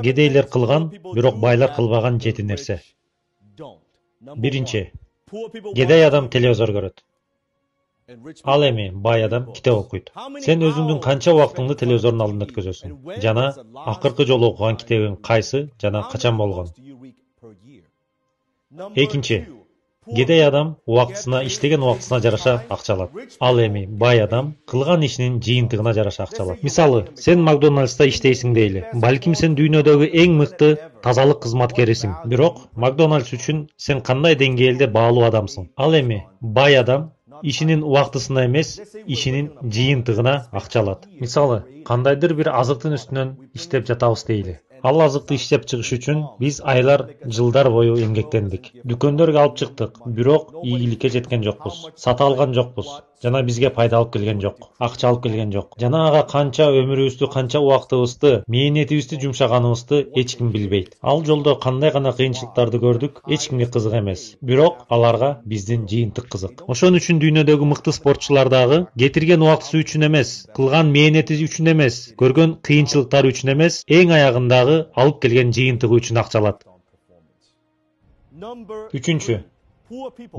Кедейлер кылган, бирок байлар кылбаган 7 нерсе. Биринчи. Кедей адам телевизор көрөт. Ал эми бай адам китеп окуйт. Сен өзүңдүн канча убактыңды телевизордун алдында өткөзөсүң? Жана акыркы жолу окуган китебиң кайсы жана качан болгон? Экинчи. Кедей адам убактысына иштеген убактысына жараша акча алат. Ал эми бай адам кылган ишинин жыйынтыгына жараша акча алат. Мисалы, сен Макдональдста иштейсиң дейли. Балким сен дүйнөдөгү эң мыкты тазалык кызматкерисиң. Бирок Макдональдс үчүн сен кандай деңгээлде баалуу адамсың? Ал эми бай адам ишинин убактысына эмес, ишинин жыйынтыгына акча алат. Мисалы, кандайдыр бир азыктын үстүнөн иштеп жатабыз дейли. Ал азыкты иштеп чыгыш үчүн биз айлар, жылдар бою эмгектендик. Дүкөндөргө алып чыктык, бирок ийгиликке жеткен жокпуз. Сата алган жокпуз. Жана бизге пайда алып келген жок. Акча алып келген жок. Жана ага канча өмүрүбүздү, канча убактыбызды, мээнетибизди жумшаганыбызды эч ким билбейт. Ал жолдо кандай гана кыйынчылыктарды көрдүк, эч кимге кызык эмес. Бирок аларга биздин жыйынтык кызык. Ошон үчүн дүйнөдөгү мыкты спортчулар дагы кетирген убактысы үчүн эмес, кылган мээнети үчүн эмес, көргөн кыйынчылыктары үчүн эмес, эң аягындагы алып келген жыйынтыгы үчүн акча алат. Үчүнчү.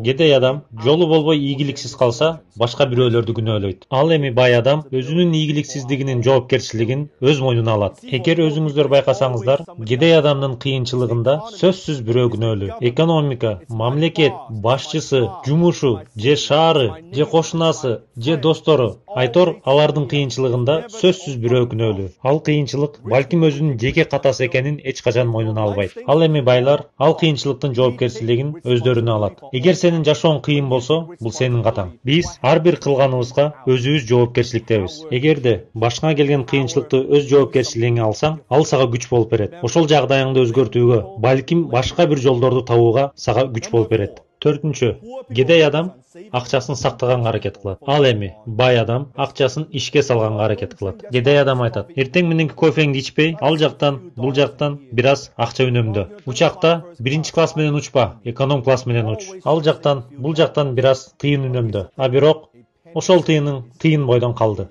Кедей адам жолу болбой ийгиликсиз калса, башка бирөөлөрдү күнөөлөйт. Ал эми бай адам өзүнүн ийгиликсиздигинин жоопкерчилигин өз мойнуна алат. Эгер өзүңүздөр байкасаңыздар, кедей адамдын кыйынчылыгында сөзсүз бирөө күнөөлүү. Экономика, мамлекет, башчысы, жумушу, же шаары, же кошунасы, же достору, айтор алардын кыйынчылыгында сөзсүз бирөө күнөөлүү. Ал кыйынчылык балким өзүнүн жеке катасы экенин эч качан мойнуна албайт. Ал эми байлар ал кыйынчылыктын жоопкерчилигин өздөрүнө алат. Эгер сенин жашооң кыйын болсо, бул сенин катаң. Биз ар бир кылганыбызга өзүбүз жоопкерчиликтебиз. Эгерде башыңа келген кыйынчылыкты өз жоопкерчилигиңе алсаң, ал сага күч болуп берет. Ошол жагдайыңды өзгөртүүгө, балким башка бир жолдорду табууга сага күч болуп берет. Төртүнчү. Кедей адам акчасын сактаганга аракет кылат. Ал эми бай адам акчасын ишке салганга аракет кылат. Кедей адам айтат: "Эртең мененки кофеңди ичпей, ал жактан, бул жактан бир аз акча үнөмдө. Учакта биринчи класс менен учпа, эконом класс менен уч. Ал жактан, бул жактан бир аз тыйын үнөмдө." А бирок ошол тыйының тыйын бойдон калды.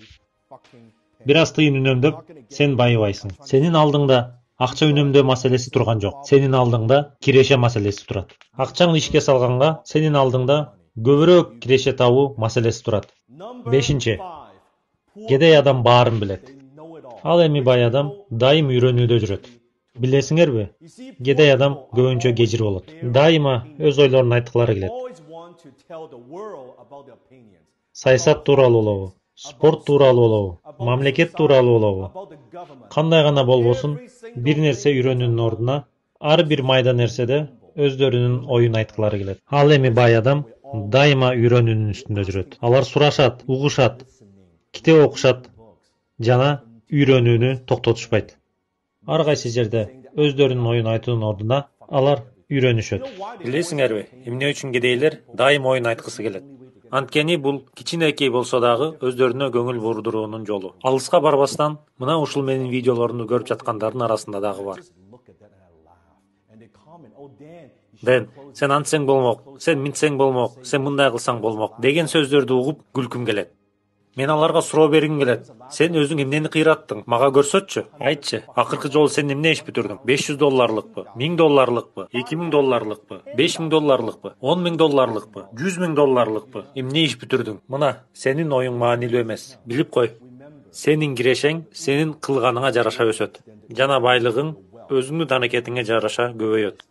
Бир аз тыйын үнөмдөп, сен байыбайсың. Сенин алдыңда акча үнөмдөө маселеси турган жок. Сенин алдыңда киреше маселеси турат. Акчаңды ишке салганга сенин алдыңда көбүрөөк киреше табуу маселеси турат. Бешинчи. Кедей адам баарын билет. Ал эми бай адам дайым үйрөнүүдө жүрөт. Билесиңерби? Кедей адам көбүнчө кежир болот. Дайыма өз ойлорун айткылары келет. Саясат тууралуу болобу, спорт тууралуу болобу, мамлекет тууралуу болобу. Кандай гана болбосун, бир нерсе үйрөнүүнүн ордуна ар бир майда нерседе өздөрүнүн оюн айткылары келет. Ал эми бай адам дайыма үйрөнүүнүн үстүндө жүрөт. Алар сурашат, угушат, китеп окушат жана үйрөнүүнү токтотушпайт. Ар кайсы жерде өздөрүнүн оюн айтуунун ордуна алар үйрөнүшөт. Билесиңерби, эмне үчүн кедейлер дайым оюн айткысы келет? Анткени бул кичинекей болсо дагы өздөрүнө көңүл бурдуруунун жолу. Алыска барбастан, мына ушул менин видеолорумду көрүп жаткандардын арасында дагы бар. Ден, сен антсең болмок, сен минтсең болмок, сен мындай кылсаң болмок деген сөздөрдү угуп күлкүм келет. Мен аларга суроо бергим келет. Сен өзүң эмнени кыйраттың? Мага көрсөтчү. Айтчы, акыркы жолу сен эмне иш бүтүрдүң? 500 долларлыкпы? 1000 долларлыкпы? 2000 долларлыкпы? 5000 долларлыкпы? 10 000 долларлыкпы? 100 000 долларлыкпы? Эмне иш бүтүрдүң? Мына, сенин оюң маанилүү эмес. Билип кой. Сенин кирешең сенин кылганыңа жараша өсөт. Жана байлыгың өзүңдүн аракетиңе жараша көбөйөт.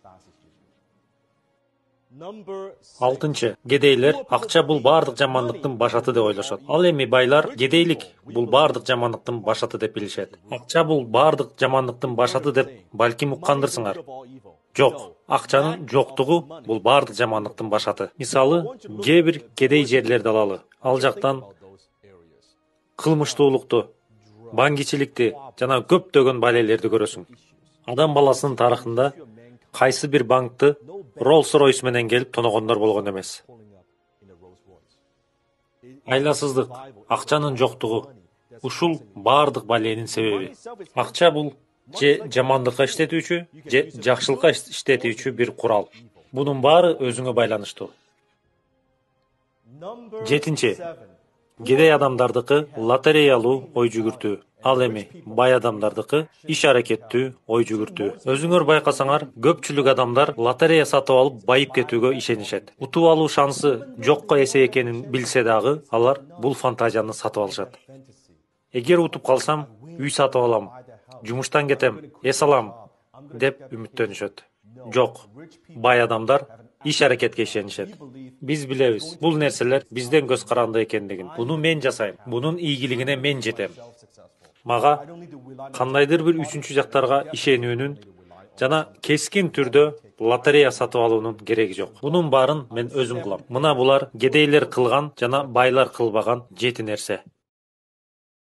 Алтынчы. Кедейлер акча бул баардык жамандыктын башаты деп ойлошот. Ал эми байлар кедейлик бул баардык жамандыктын башаты деп билишет. Акча бул баардык жамандыктын башаты деп балким уккандырсыңар. Жок, акчанын жоктугу бул баардык жамандыктын башаты. Мисалы, кээ бир кедей жерлерди алалы. Ал жактан кылмыштуулукту, баңгичиликти жана көптөгөн балелерди көрөсүң. Адам баласынын тарыхында кайсы бир банкты Rolls-Royce менен келип тоногондор болгон эмес. Айласыздык, акчанын жоктугу ушул баардык баленин себеби. Акча бул же жамандыкка иштетүүчү, же жакшылыкка иштетүүчү бир курал. Бунун баары өзүңө байланыштуу. Жетинчи. Кедей адамдардыкы лотереялуу ой жүгүртүү. Ал эми бай адамдардыкы иш аракеттүү, ой жүгүртүү. Өзүңөр байкасаңар, көпчүлүк адамдар лотерея сатып алып байып кетүүгө ишенишет. Утуп алуу шансы жокко эсе экенин билсе дагы, алар бул фантазияны сатып алышат. Эгер утуп калсам, үй сатып алам, жумуштан кетем, эс алам деп үмүттөнүшөт. Жок, бай адамдар иш аракетке ишенишет. Биз билебиз, бул нерселер бизден көз каранды экендигин. Буну мен жасайм, бунун ийгилигине мен жетем. Мага кандайдыр бир үчүнчү жактарга ишенүүнүн жана кескин түрдө лотерея сатып алуунун кереги жок. Бунун баарын мен өзүм кылам. Мына булар кедейлер кылган жана байлар кылбаган 7 нерсе.